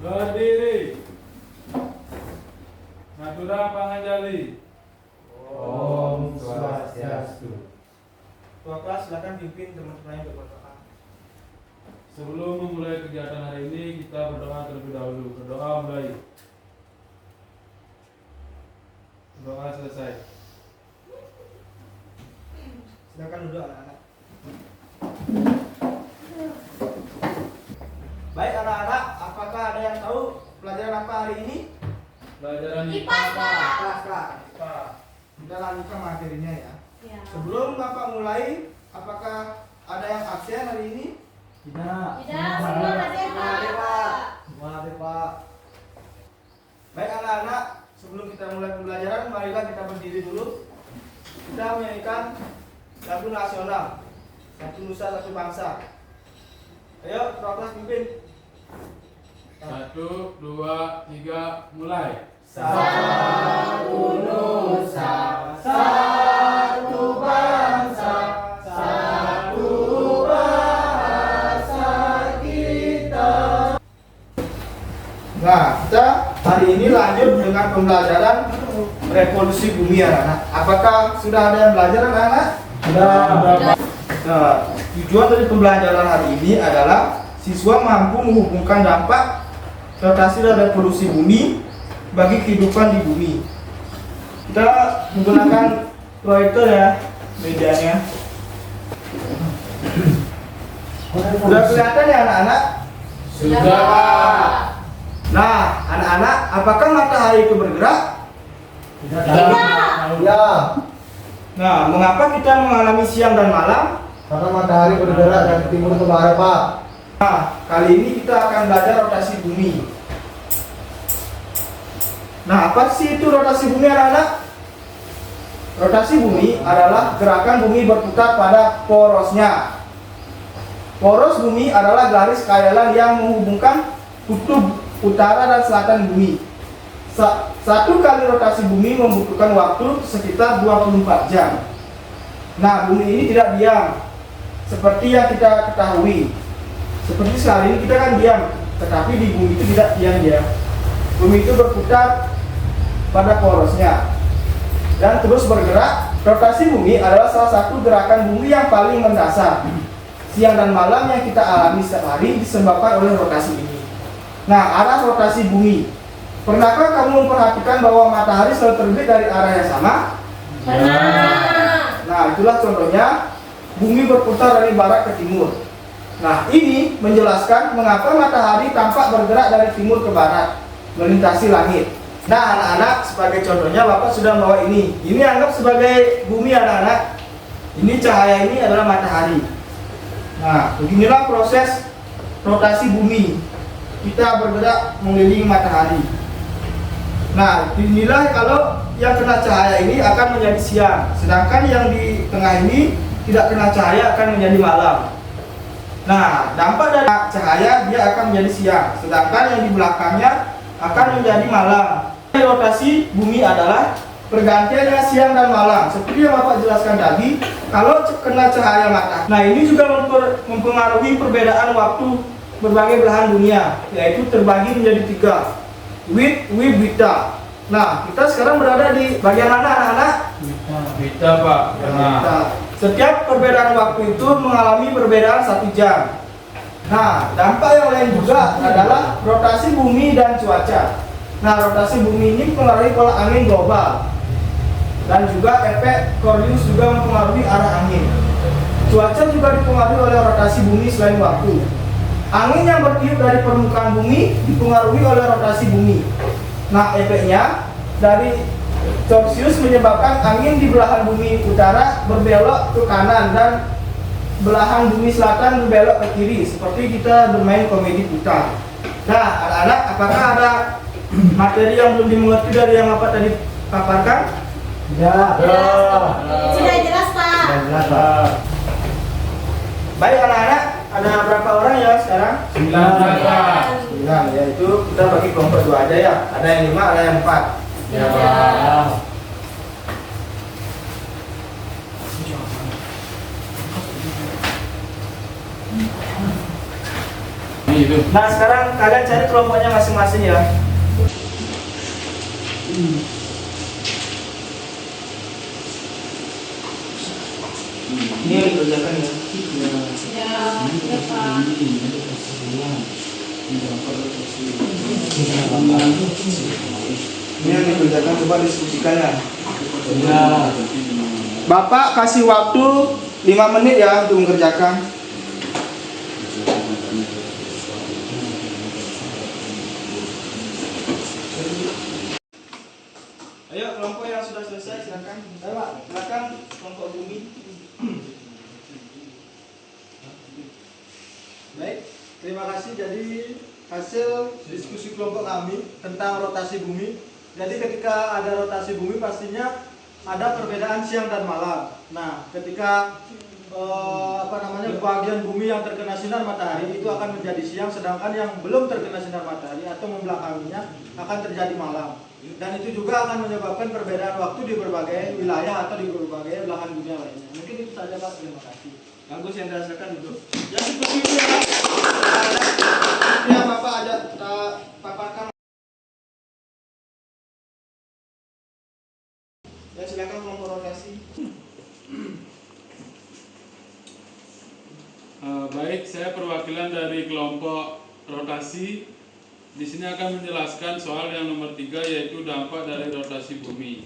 Berdiri. Natura Panganjali. Om Swastiastu. Tua kelas silakan pimpin teman-teman yang berdoa. Sebelum memulai kegiatan hari ini, kita berdoa terlebih dahulu. Berdoa mulai. Doa selesai. Silakan duduk anak-anak. Baik anak-anak, apakah ada yang tahu pelajaran apa hari ini? Pelajaran IPA, Pak. IPA. Kita lanjutkan materinya ya. Ya. Sebelum Bapak mulai, apakah ada yang absen hari ini? Tidak. Tidak, semua ada Pak. Semua ada Pak. Baik anak-anak, sebelum kita mulai pembelajaran, marilah kita berdiri dulu. Kita menyanyikan lagu nasional. Satu Nusa, Satu Bangsa. Ayo, Prof. pimpin. 1, 2, 3, mulai. Satu Nusa, satu bangsa, satu bahasa kita. Nah, kita hari ini lanjut dengan pembelajaran revolusi bumi anak-anak. Apakah sudah ada yang belajar anak-anak? Sudah. Nah, tujuan dari pembelajaran hari ini adalah siswa mampu menghubungkan dampak rotasi dan revolusi bumi bagi kehidupan di bumi. Kita menggunakan proyektor ya, medianya. Sudah kelihatan ya anak-anak? Sudah. Nah, anak-anak, apakah matahari itu bergerak? Tidak. Ya, Nah, mengapa kita mengalami siang dan malam? karena matahari bergerak dari timur ke barat, Pak. Nah, kali ini kita akan belajar rotasi bumi. Nah, apa sih itu rotasi bumi anak-anak? Rotasi bumi adalah gerakan bumi berputar pada porosnya. Poros bumi adalah garis karelan yang menghubungkan kutub utara dan selatan bumi. Satu kali rotasi bumi membutuhkan waktu sekitar 24 jam. Nah, bumi ini tidak diam seperti yang kita ketahui. Seperti sekarang ini kita kan diam, tetapi di bumi itu tidak diam ya. Bumi itu berputar pada porosnya dan terus bergerak. Rotasi bumi adalah salah satu gerakan bumi yang paling mendasar. Siang dan malam yang kita alami setiap hari disebabkan oleh rotasi ini. Nah, arah rotasi bumi. Pernahkah kamu memperhatikan bahwa matahari selalu terbit dari arah yang sama? Benar. Nah, itulah contohnya bumi berputar dari barat ke timur. Nah, ini menjelaskan mengapa matahari tampak bergerak dari timur ke barat, melintasi langit. Nah, anak-anak, sebagai contohnya Bapak sudah bawa ini. Ini anggap sebagai bumi anak-anak. Ini cahaya ini adalah matahari. Nah, beginilah proses rotasi bumi. Kita bergerak mengelilingi matahari. Nah, inilah kalau yang kena cahaya ini akan menjadi siang, sedangkan yang di tengah ini tidak kena cahaya akan menjadi malam. Nah, dampak dari cahaya dia akan menjadi siang, sedangkan yang di belakangnya akan menjadi malam. Rotasi bumi adalah pergantiannya siang dan malam. Seperti yang Bapak jelaskan tadi, kalau kena cahaya matahari. Nah, ini juga mempengaruhi perbedaan waktu berbagai belahan dunia, yaitu terbagi menjadi 3. Wita. Nah, kita sekarang berada di bagian mana anak-anak? Kita, Pak. Nah, setiap perbedaan waktu itu mengalami perbedaan 1 jam. Nah, dampak yang lain juga adalah rotasi bumi dan cuaca. Nah, rotasi bumi ini mempengaruhi pola angin global. Dan juga efek Coriolis juga mempengaruhi arah angin. Cuaca juga dipengaruhi oleh rotasi bumi selain waktu. Angin yang bertiup dari permukaan bumi dipengaruhi oleh rotasi bumi. Nah, efeknya dari Celsius menyebabkan angin di belahan bumi utara berbelok ke kanan dan belahan bumi selatan berbelok ke kiri, seperti kita bermain komedi putar. Nah, anak-anak, apakah ada materi yang belum dimengerti dari yang Bapak tadi paparkan? Ya. Sudah jelas, Pak. Jelas, Pak. Baik anak-anak, ada berapa orang ya sekarang? 9. 9, yaitu kita bagi kelompok 2 aja ya. Ada yang 5, ada yang 4. Ya, Pak. itu. Nah sekarang kalian cari kelompoknya masing-masing ya. Ini yang dikerjakan ya. Ya, ya Pak. Ini yang dikerjakan, coba diskusikan ya. Bapak kasih waktu 5 menit ya untuk mengerjakan. Ayo kelompok yang sudah selesai silakan. Ayo Pak, silakan kelompok bumi. Baik, terima kasih. Jadi hasil diskusi kelompok kami tentang rotasi bumi. Jadi ketika ada rotasi bumi pastinya ada perbedaan siang dan malam. Nah, ketika bagian bumi yang terkena sinar matahari itu akan menjadi siang, sedangkan yang belum terkena sinar matahari atau membelakanginya akan terjadi malam. Dan itu juga akan menyebabkan perbedaan waktu di berbagai wilayah atau di berbagai belahan dunia lainnya. Mungkin itu saja Pak, terima kasih. Bagus yang dirasakan dulu. Ya seperti itu ya. Ya Bapak ada paparkan. Ya silakan kelompok rotasi. Baik, saya perwakilan dari kelompok rotasi. Di sini akan menjelaskan soal yang nomor 3, yaitu dampak dari rotasi bumi.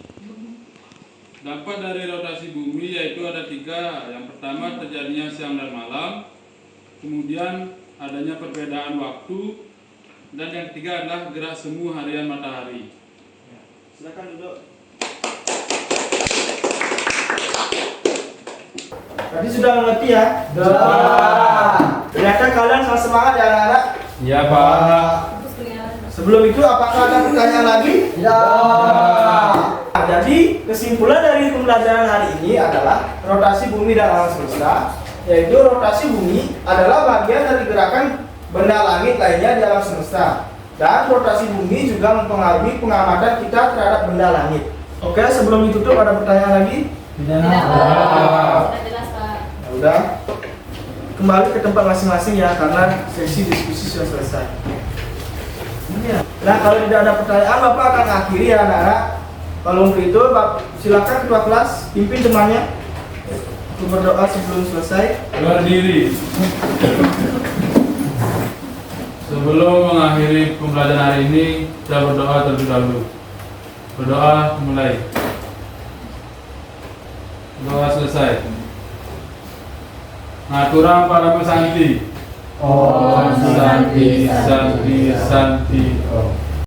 Dampak dari rotasi bumi yaitu ada 3. Yang pertama, terjadinya siang dan malam. Kemudian adanya perbedaan waktu. Dan yang ketiga adalah gerak semu harian matahari. Silakan duduk. Tadi sudah mengerti ya? Ternyata kalian sangat semangat ya anak-anak. Iya Pak. Sebelum itu apakah ada pertanyaan lagi? Ya. Nah, jadi kesimpulan dari pembelajaran hari ini adalah rotasi bumi dan alam semesta, yaitu rotasi bumi adalah bagian dari gerakan benda langit lainnya di alam semesta, dan rotasi bumi juga mempengaruhi pengamatan kita terhadap benda langit. Oke, sebelum ditutup ada pertanyaan lagi? Tidak Pak. Sudah jelas Pak. Ya udah, kembali ke tempat masing-masing ya, karena sesi diskusi sudah selesai. Nah, kalau tidak ada pertanyaan, Bapak akan akhiri ya anak-anak. Kalau untuk itu, silakan ketua kelas pimpin temannya untuk berdoa sebelum selesai. Berdiri. Sebelum mengakhiri pembelajaran hari ini, kita berdoa terlebih dahulu. Berdoa mulai. Doa selesai. Ngaturang para pesanti. Oh, Santi, Santi, Santi. Oh.